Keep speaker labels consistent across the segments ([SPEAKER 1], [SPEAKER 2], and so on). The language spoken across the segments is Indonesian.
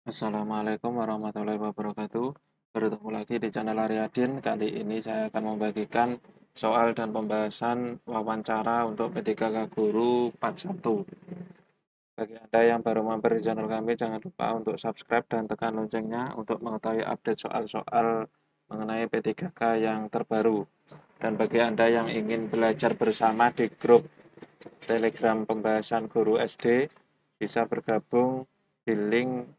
[SPEAKER 1] Assalamualaikum warahmatullahi wabarakatuh. Bertemu lagi di channel Aryadin. Kali ini saya akan membagikan soal dan pembahasan wawancara untuk P3K Guru Part 1. Bagi Anda yang baru mampir di channel kami, jangan lupa untuk subscribe dan tekan loncengnya untuk mengetahui update soal-soal mengenai P3K yang terbaru. Dan bagi Anda yang ingin belajar bersama di grup Telegram pembahasan guru SD, bisa bergabung di link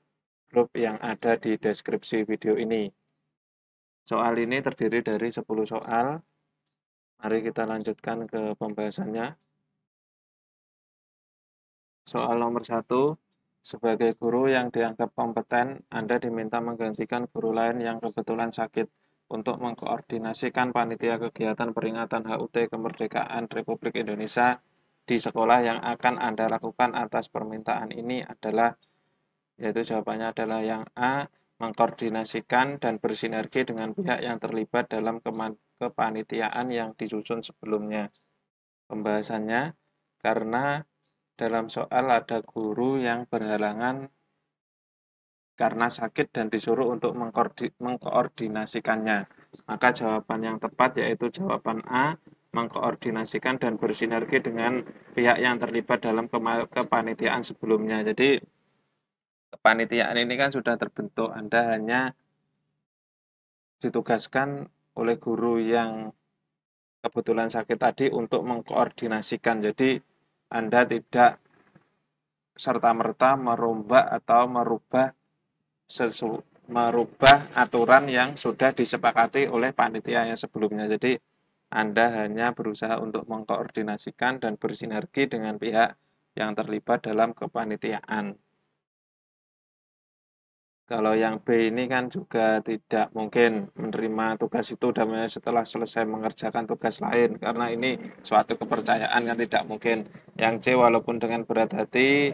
[SPEAKER 1] grup yang ada di deskripsi video ini. Soal ini terdiri dari 10 soal. Mari kita lanjutkan ke pembahasannya. Soal nomor 1, sebagai guru yang dianggap kompeten, Anda diminta menggantikan guru lain yang kebetulan sakit untuk mengkoordinasikan panitia kegiatan peringatan HUT Kemerdekaan Republik Indonesia di sekolah yang akan Anda lakukan atas permintaan ini adalah, yaitu jawabannya adalah yang A, mengkoordinasikan dan bersinergi dengan pihak yang terlibat dalam kepanitiaan yang disusun sebelumnya. Pembahasannya, karena dalam soal ada guru yang berhalangan karena sakit dan disuruh untuk mengkoordinasikannya. Maka jawaban yang tepat yaitu jawaban A, mengkoordinasikan dan bersinergi dengan pihak yang terlibat dalam kepanitiaan sebelumnya. Jadi kepanitiaan ini kan sudah terbentuk, Anda hanya ditugaskan oleh guru yang kebetulan sakit tadi untuk mengkoordinasikan. Jadi Anda tidak serta-merta merombak atau merubah aturan yang sudah disepakati oleh panitia yang sebelumnya. Jadi Anda hanya berusaha untuk mengkoordinasikan dan bersinergi dengan pihak yang terlibat dalam kepanitiaan. Kalau yang B ini kan juga tidak mungkin menerima tugas itu namanya setelah selesai mengerjakan tugas lain, karena ini suatu kepercayaan yang tidak mungkin. Yang C, walaupun dengan berat hati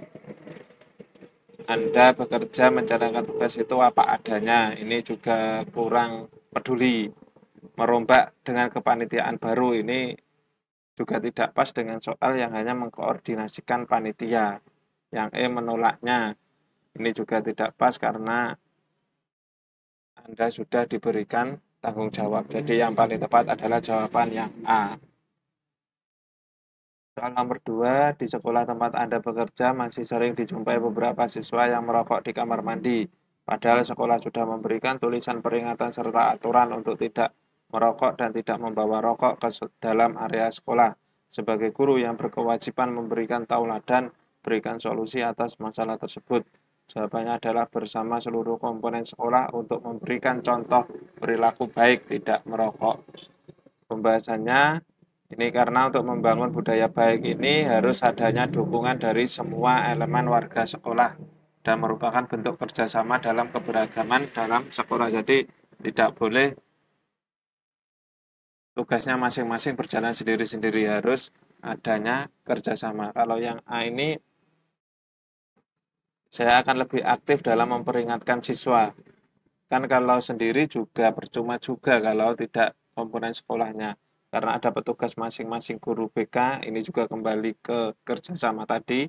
[SPEAKER 1] Anda bekerja menjalankan tugas itu apa adanya, ini juga kurang peduli. Merombak dengan kepanitiaan baru ini juga tidak pas dengan soal yang hanya mengkoordinasikan panitia. Yang E, menolaknya, ini juga tidak pas karena Anda sudah diberikan tanggung jawab. Jadi yang paling tepat adalah jawaban yang A. Soal nomor 2, di sekolah tempat Anda bekerja masih sering dijumpai beberapa siswa yang merokok di kamar mandi. Padahal sekolah sudah memberikan tulisan peringatan serta aturan untuk tidak merokok dan tidak membawa rokok ke dalam area sekolah. Sebagai guru yang berkewajiban memberikan tauladan, berikan solusi atas masalah tersebut. Jawabannya adalah bersama seluruh komponen sekolah untuk memberikan contoh perilaku baik tidak merokok. Pembahasannya ini karena untuk membangun budaya baik ini harus adanya dukungan dari semua elemen warga sekolah dan merupakan bentuk kerjasama dalam keberagaman dalam sekolah. Jadi tidak boleh tugasnya masing-masing berjalan sendiri-sendiri, harus adanya kerjasama. Kalau yang A ini saya akan lebih aktif dalam memperingatkan siswa. Kan kalau sendiri juga percuma juga kalau tidak komponen sekolahnya. Karena ada petugas masing-masing guru BK, ini juga kembali ke kerjasama tadi.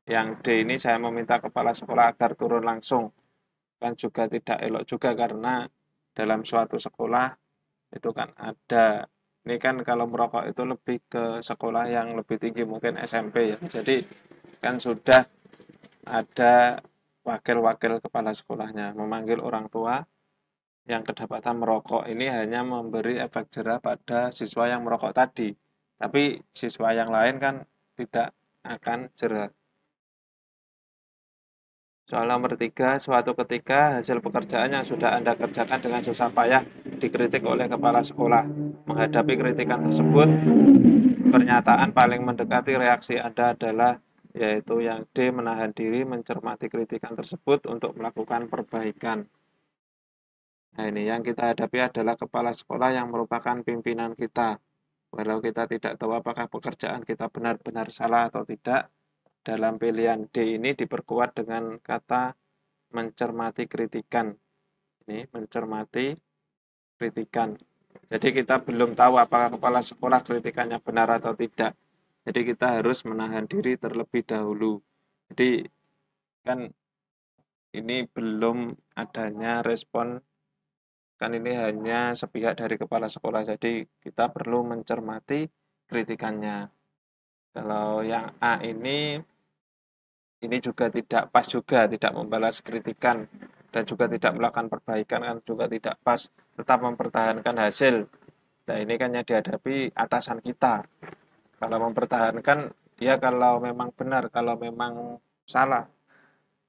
[SPEAKER 1] Yang D ini saya meminta kepala sekolah agar turun langsung. Kan juga tidak elok juga karena dalam suatu sekolah itu kan ada, ini kan kalau merokok itu lebih ke sekolah yang lebih tinggi, mungkin SMP ya. Jadi kan sudah ada wakil-wakil kepala sekolahnya memanggil orang tua yang kedapatan merokok ini hanya memberi efek jerah pada siswa yang merokok tadi. Tapi siswa yang lain kan tidak akan jerah. Soal nomor 3, suatu ketika hasil pekerjaan yang sudah Anda kerjakan dengan susah payah dikritik oleh kepala sekolah. Menghadapi kritikan tersebut, pernyataan paling mendekati reaksi Anda adalah yaitu yang D, menahan diri mencermati kritikan tersebut untuk melakukan perbaikan. Nah, ini yang kita hadapi adalah kepala sekolah yang merupakan pimpinan kita. Walau kita tidak tahu apakah pekerjaan kita benar-benar salah atau tidak, dalam pilihan D ini diperkuat dengan kata mencermati kritikan. Ini mencermati kritikan. Jadi kita belum tahu apakah kepala sekolah kritikannya benar atau tidak. Jadi kita harus menahan diri terlebih dahulu. Jadi kan ini belum adanya respon, kan ini hanya sepihak dari kepala sekolah, jadi kita perlu mencermati kritikannya. Kalau yang A ini juga tidak pas juga, tidak membalas kritikan dan juga tidak melakukan perbaikan kan juga tidak pas, tetap mempertahankan hasil. Nah, ini kan yang dihadapi atasan kita. Kalau mempertahankan, ya kalau memang benar, kalau memang salah,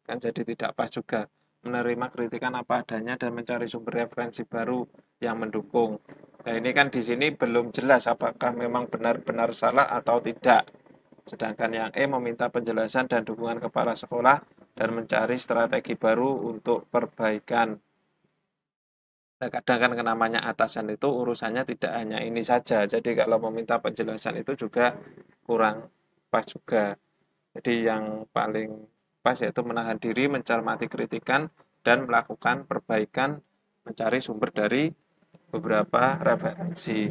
[SPEAKER 1] kan jadi tidak pas juga. Menerima kritikan apa adanya dan mencari sumber referensi baru yang mendukung. Nah, ini kan di sini belum jelas apakah memang benar-benar salah atau tidak. Sedangkan yang E meminta penjelasan dan dukungan kepala sekolah dan mencari strategi baru untuk perbaikan. Nah, kadang kan namanya atasan itu urusannya tidak hanya ini saja. Jadi kalau meminta penjelasan itu juga kurang pas juga. Jadi yang paling pas yaitu menahan diri, mencermati kritikan, dan melakukan perbaikan, mencari sumber dari beberapa referensi.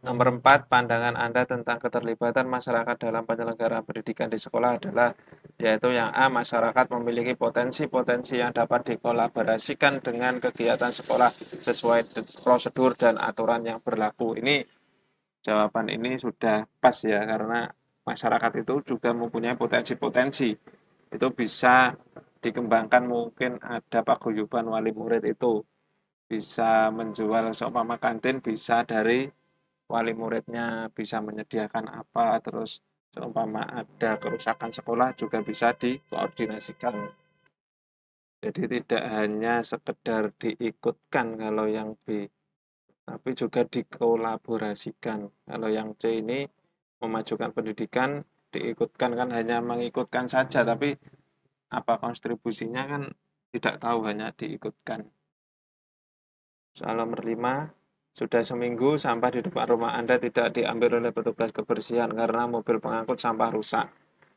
[SPEAKER 1] Nomor 4, pandangan Anda tentang keterlibatan masyarakat dalam penyelenggaraan pendidikan di sekolah adalah, yaitu yang A, masyarakat memiliki potensi-potensi yang dapat dikolaborasikan dengan kegiatan sekolah sesuai prosedur dan aturan yang berlaku. Ini jawaban ini sudah pas ya, karena masyarakat itu juga mempunyai potensi-potensi. Itu bisa dikembangkan, mungkin ada paguyuban wali murid itu. Bisa menjual seumpama kantin, bisa dari wali muridnya bisa menyediakan apa, terus seumpama ada kerusakan sekolah juga bisa dikoordinasikan. Jadi tidak hanya sekedar diikutkan kalau yang B, tapi juga dikolaborasikan. Kalau yang C ini memajukan pendidikan, diikutkan kan hanya mengikutkan saja, tapi apa kontribusinya kan tidak tahu, hanya diikutkan. Soal nomor 5, sudah seminggu sampah di depan rumah Anda tidak diambil oleh petugas kebersihan karena mobil pengangkut sampah rusak.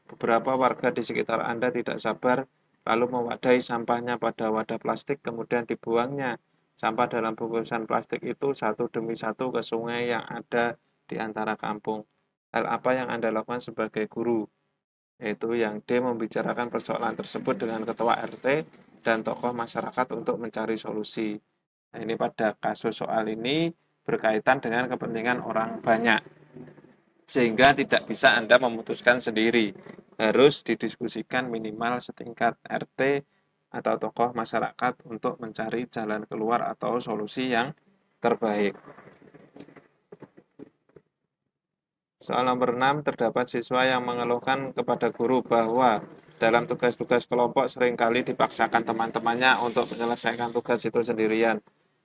[SPEAKER 1] Beberapa warga di sekitar Anda tidak sabar, lalu mewadahi sampahnya pada wadah plastik, kemudian dibuangnya sampah dalam bungkusan plastik itu satu demi satu ke sungai yang ada di antara kampung. Hal apa yang Anda lakukan sebagai guru? Yaitu yang D, membicarakan persoalan tersebut dengan ketua RT dan tokoh masyarakat untuk mencari solusi. Nah, ini pada kasus soal ini berkaitan dengan kepentingan orang banyak, sehingga tidak bisa Anda memutuskan sendiri. Harus didiskusikan minimal setingkat RT atau tokoh masyarakat untuk mencari jalan keluar atau solusi yang terbaik. Soal nomor 6, terdapat siswa yang mengeluhkan kepada guru bahwa dalam tugas-tugas kelompok seringkali dipaksakan teman-temannya untuk menyelesaikan tugas itu sendirian.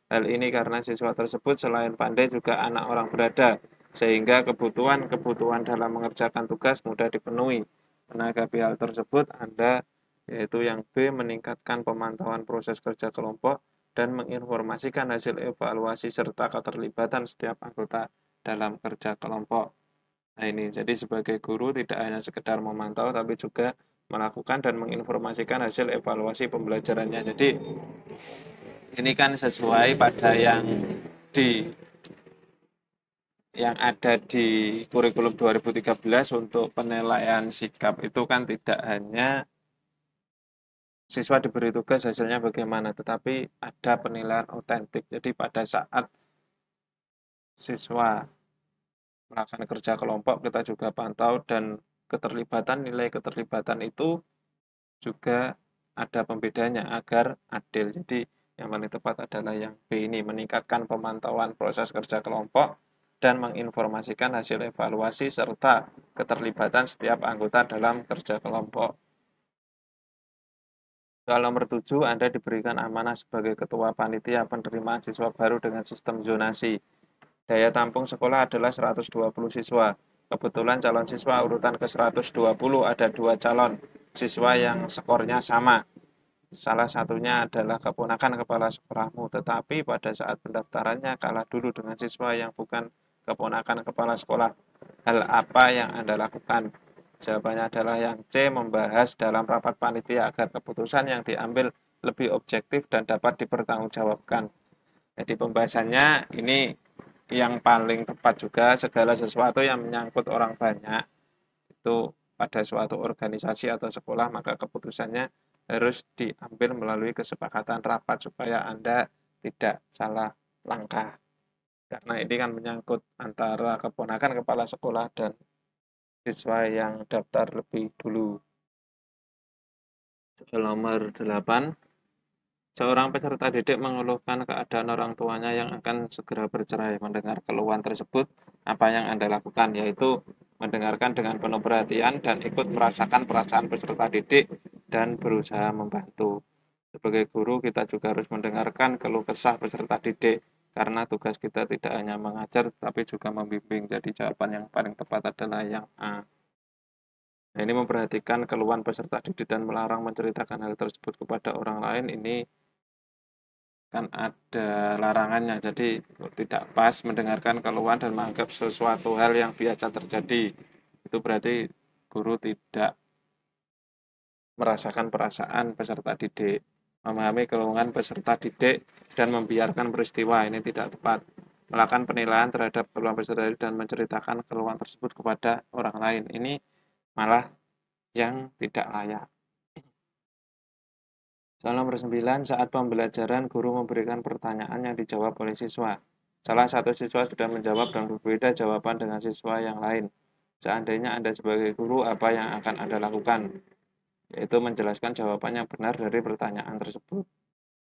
[SPEAKER 1] Hal ini karena siswa tersebut selain pandai juga anak orang berada, sehingga kebutuhan-kebutuhan dalam mengerjakan tugas mudah dipenuhi. Menanggapi hal tersebut, Anda, yaitu yang B, meningkatkan pemantauan proses kerja kelompok dan menginformasikan hasil evaluasi serta keterlibatan setiap anggota dalam kerja kelompok. Nah ini, jadi sebagai guru tidak hanya sekedar memantau, tapi juga melakukan dan menginformasikan hasil evaluasi pembelajarannya. Jadi ini kan sesuai pada di yang ada di kurikulum 2013 untuk penilaian sikap itu kan tidak hanya siswa diberi tugas hasilnya bagaimana, tetapi ada penilaian otentik. Jadi pada saat siswa melakukan kerja kelompok kita juga pantau, dan nilai keterlibatan itu juga ada pembedanya agar adil. Jadi yang paling tepat adalah yang B ini, meningkatkan pemantauan proses kerja kelompok dan menginformasikan hasil evaluasi serta keterlibatan setiap anggota dalam kerja kelompok. Soal nomor 7, Anda diberikan amanah sebagai ketua panitia penerimaan siswa baru dengan sistem zonasi. Daya tampung sekolah adalah 120 siswa. Kebetulan calon siswa urutan ke 120 ada 2 calon siswa yang skornya sama. Salah satunya adalah keponakan kepala sekolahmu, tetapi pada saat pendaftarannya kalah dulu dengan siswa yang bukan keponakan kepala sekolah. Hal apa yang Anda lakukan? Jawabannya adalah yang C, membahas dalam rapat panitia agar keputusan yang diambil lebih objektif dan dapat dipertanggungjawabkan. Jadi pembahasannya ini yang paling tepat juga, segala sesuatu yang menyangkut orang banyak itu pada suatu organisasi atau sekolah, maka keputusannya harus diambil melalui kesepakatan rapat supaya Anda tidak salah langkah. Karena ini kan menyangkut antara keponakan kepala sekolah dan siswa yang daftar lebih dulu. Soal nomor 8, seorang peserta didik mengeluhkan keadaan orang tuanya yang akan segera bercerai. Mendengar keluhan tersebut, apa yang Anda lakukan? Yaitu mendengarkan dengan penuh perhatian dan ikut merasakan perasaan peserta didik dan berusaha membantu. Sebagai guru, kita juga harus mendengarkan keluh kesah peserta didik, karena tugas kita tidak hanya mengajar, tetapi juga membimbing. Jadi jawaban yang paling tepat adalah yang A. Nah, ini memperhatikan keluhan peserta didik dan melarang menceritakan hal tersebut kepada orang lain, ini kan ada larangannya, jadi tidak pas mendengarkan keluhan dan menganggap sesuatu hal yang biasa terjadi. Itu berarti guru tidak merasakan perasaan peserta didik, memahami keluhan peserta didik dan membiarkan peristiwa, ini tidak tepat. Melakukan penilaian terhadap keluhan peserta didik dan menceritakan keluhan tersebut kepada orang lain, ini malah yang tidak layak. Soal nomor 9, saat pembelajaran guru memberikan pertanyaan yang dijawab oleh siswa. Salah satu siswa sudah menjawab dan berbeda jawaban dengan siswa yang lain. Seandainya Anda sebagai guru, apa yang akan Anda lakukan? Yaitu menjelaskan jawaban yang benar dari pertanyaan tersebut.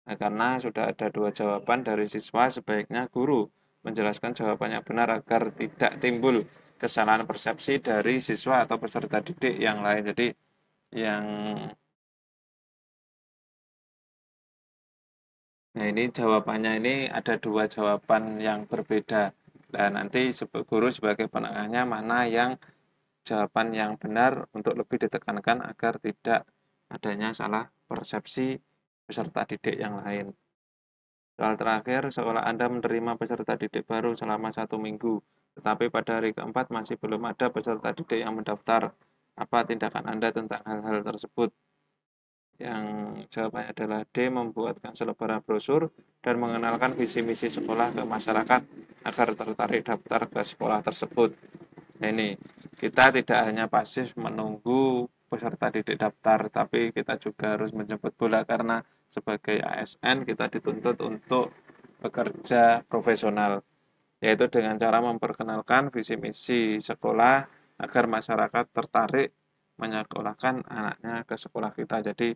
[SPEAKER 1] Nah, karena sudah ada dua jawaban dari siswa, sebaiknya guru menjelaskan jawaban yang benar agar tidak timbul kesalahan persepsi dari siswa atau peserta didik yang lain. Jadi yang Nah, ini jawabannya ini ada dua jawaban yang berbeda. Dan nanti guru sebagai penengahnya mana yang jawaban yang benar untuk lebih ditekankan agar tidak adanya salah persepsi peserta didik yang lain. Soal terakhir, sekolah Anda menerima peserta didik baru selama 1 minggu, tetapi pada hari keempat masih belum ada peserta didik yang mendaftar. Apa tindakan Anda tentang hal-hal tersebut? Yang jawabannya adalah D, membuatkan selebaran brosur dan mengenalkan visi misi sekolah ke masyarakat agar tertarik daftar ke sekolah tersebut. Nah, ini kita tidak hanya pasif menunggu peserta didik daftar, tapi kita juga harus menjemput bola karena sebagai ASN kita dituntut untuk bekerja profesional, yaitu dengan cara memperkenalkan visi misi sekolah agar masyarakat tertarik menyekolahkan anaknya ke sekolah kita. Jadi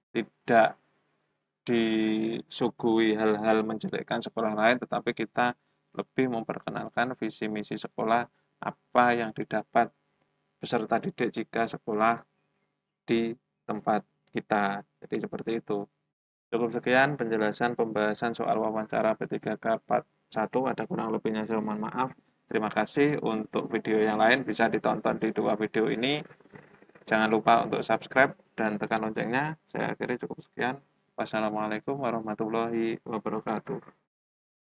[SPEAKER 1] tidak disuguhi hal-hal menjelekkan sekolah lain, tetapi kita lebih memperkenalkan visi misi sekolah, apa yang didapat peserta didik jika sekolah di tempat kita. Jadi seperti itu. Cukup sekian penjelasan pembahasan soal wawancara P3K part 1. Ada kurang lebihnya saya mohon maaf. Terima kasih. Untuk video yang lain bisa ditonton di dua video ini. Jangan lupa untuk subscribe dan tekan loncengnya. Saya akhiri cukup sekian. Wassalamualaikum warahmatullahi wabarakatuh.